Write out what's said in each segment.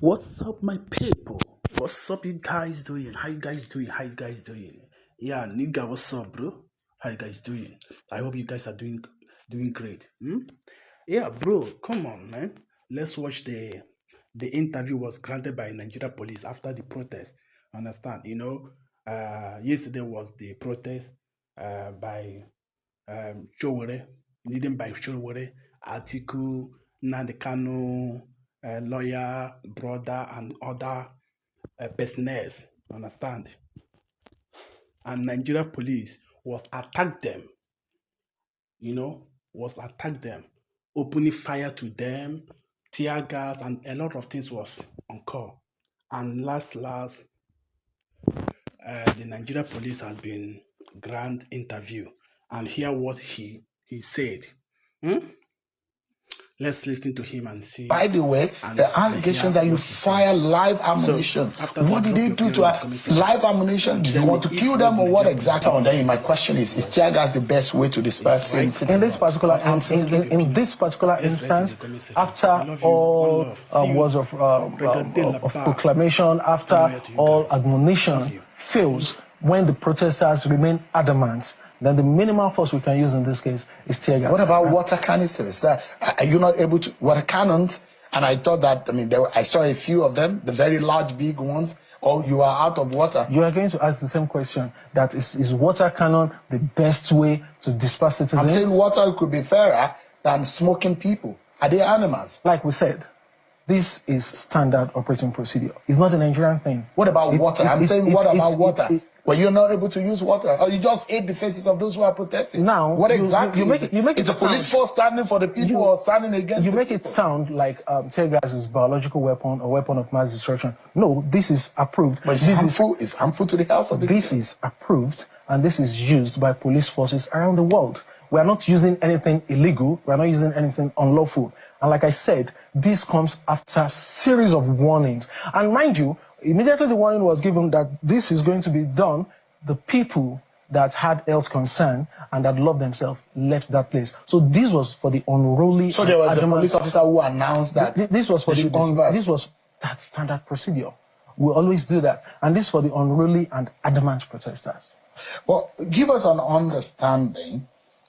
What's up, my people? What's up, you guys doing? How you guys doing? Yeah, nigga, what's up, bro? How you guys doing? I hope you guys are doing great. Yeah, bro, come on, man. Let's watch the interview was granted by Nigeria Police after the protest. Understand? Yesterday was the protest by Chowore, leading by Chowore, Atiku, Nandekano, lawyer, brother, and other personnel. Understand? And Nigeria Police was attacked them. Was attacked them, opening fire to them, tear gas, and a lot of things was on call. And last, the Nigeria Police has been grand interview, and hear what he said. Let's listen to him and see. By the way, the allegation that you fire live ammunition. So, what did they do to live ammunition? Did you want to kill them or what exactly? And then my question is tear gas the best way to disperse it? In this particular instance, after all words of proclamation, after all admonition fails, when the protesters remain adamant, then the minimal force we can use in this case is tear gas. What about water canisters? Are you not able to water cannons? And I thought that, I saw a few of them, the very large, big ones. Or you are out of water. You are going to ask the same question. That is water cannon the best way to disperse citizens? I'm saying water could be fairer than smoking people. Are they animals? Like we said, this is standard operating procedure. It's not a Nigerian thing. What about water? I'm saying what about water? Well, you're not able to use water, or you just ate the faces of those who are protesting. Now, what exactly? You make it is the police force standing for the people or standing against? You make it sound like tear gas is biological weapon or weapon of mass destruction. No, this is approved. But it's harmful to the health of the This is approved, and this is used by police forces around the world. We are not using anything illegal. We are not using anything unlawful. And like I said, this comes after a series of warnings. And mind you, immediately the warning was given that this is going to be done, the people that had health concern and that loved themselves left that place. So this was for the unruly. So there was a police officer who announced that this was for this was that standard procedure. We always do that, and this for the unruly and adamant protesters. Well, give us an understanding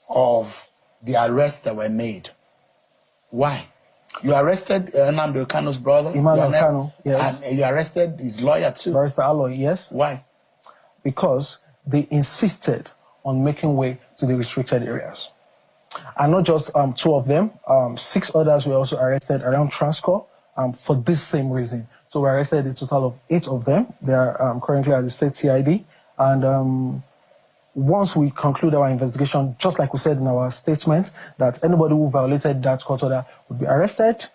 of the arrests that were made. Why? You arrested Nnamdi Kanu's brother, Emmanuel Kanu, yes. And you arrested his lawyer too. Barrister Aloy, yes. Why? Because they insisted on making way to the restricted areas. And not just two of them, 6 others were also arrested around Transcorp for this same reason. So we arrested a total of 8 of them. They are currently at the state CID. And once we conclude our investigation, just like we said in our statement, that anybody who violated that court order would be arrested,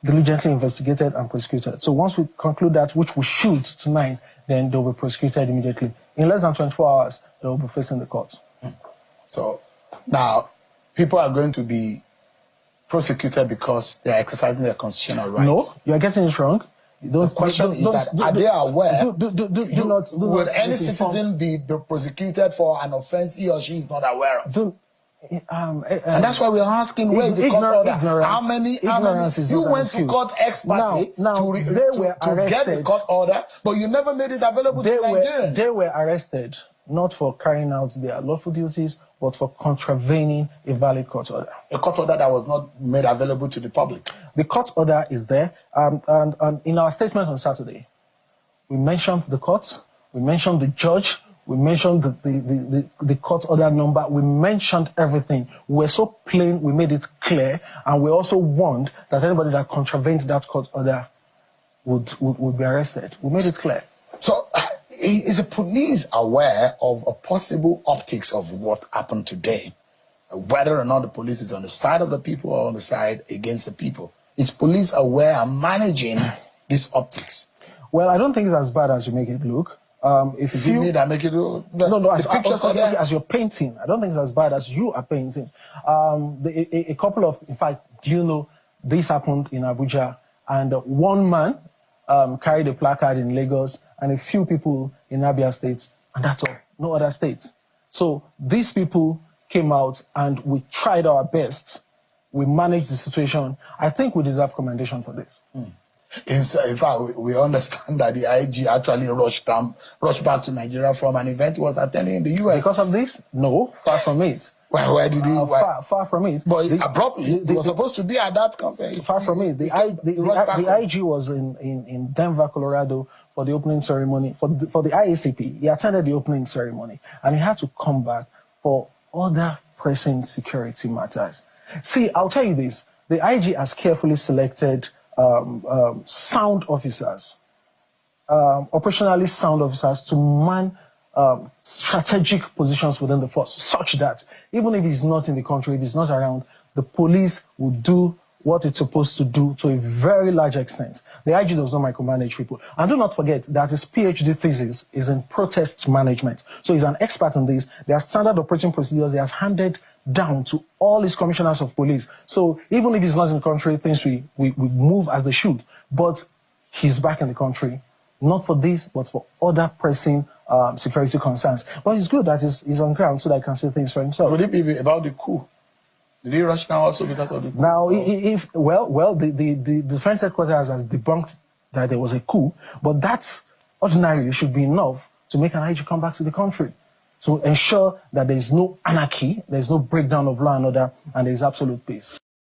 diligently investigated, and prosecuted. So once we conclude that, which we should tonight, then they'll be prosecuted immediately. In less than 24 hours, they will be facing the court. So now, people are going to be prosecuted because they are exercising their constitutional rights. No, you are getting it wrong. The question is that are they aware? Will any citizen be prosecuted for an offense he or she is not aware of? And that's why we're asking where is the court order? How many you went to court expertly to get the court order, but you never made it available to Nigerians. They were arrested not for carrying out their lawful duties, but for contravening a valid court order. A court order that was not made available to the public. The court order is there, and in our statement on Saturday, we mentioned the court, we mentioned the judge, we mentioned the court order number, we mentioned everything. We were so plain, we made it clear, and we also warned that anybody that contravened that court order would be arrested. We made it clear. So, is the police aware of a possible optics of what happened today? Whether or not the police is on the side of the people or on the side against the people? Is police aware and managing these optics? Well, I don't think it's as bad as you make it look. If you need, I make it look. As you're painting, I don't think it's as bad as you are painting. A couple of, in fact, this happened in Abuja, and one man carried a placard in Lagos, and a few people in Abia State, and that's all, no other states. So these people came out, and we tried our best. We managed the situation. I think we deserve commendation for this. In fact, we understand that the IG actually rushed back to Nigeria from an event he was attending in the US. Because of this? No, far from it. Why did he? Far from it. But abruptly, he was supposed to be at that conference. Far from it. The IG was in Denver, Colorado for the opening ceremony, for the IACP. He attended the opening ceremony, and he had to come back for other pressing security matters. See, I'll tell you this. The IG has carefully selected sound officers, operationally sound officers to man strategic positions within the force, such that even if he's not in the country, if he's not around, the police will do what it's supposed to do to a very large extent. The IG does not micromanage people. And do not forget that his PhD thesis is in protests management. So he's an expert in this. There are standard operating procedures he has handed down to all his commissioners of police. So even if he's not in the country, things we move as they should. But he's back in the country, not for this, but for other pressing security concerns. But it's good that he's on ground so that he can see things for himself. Would it be about the coup? Did he rush now also because of the coup? Now, the defense headquarters has debunked that there was a coup, but that's ordinarily should be enough to make an IG come back to the country, to ensure that there is no anarchy, there is no breakdown of law and order, and there is absolute peace.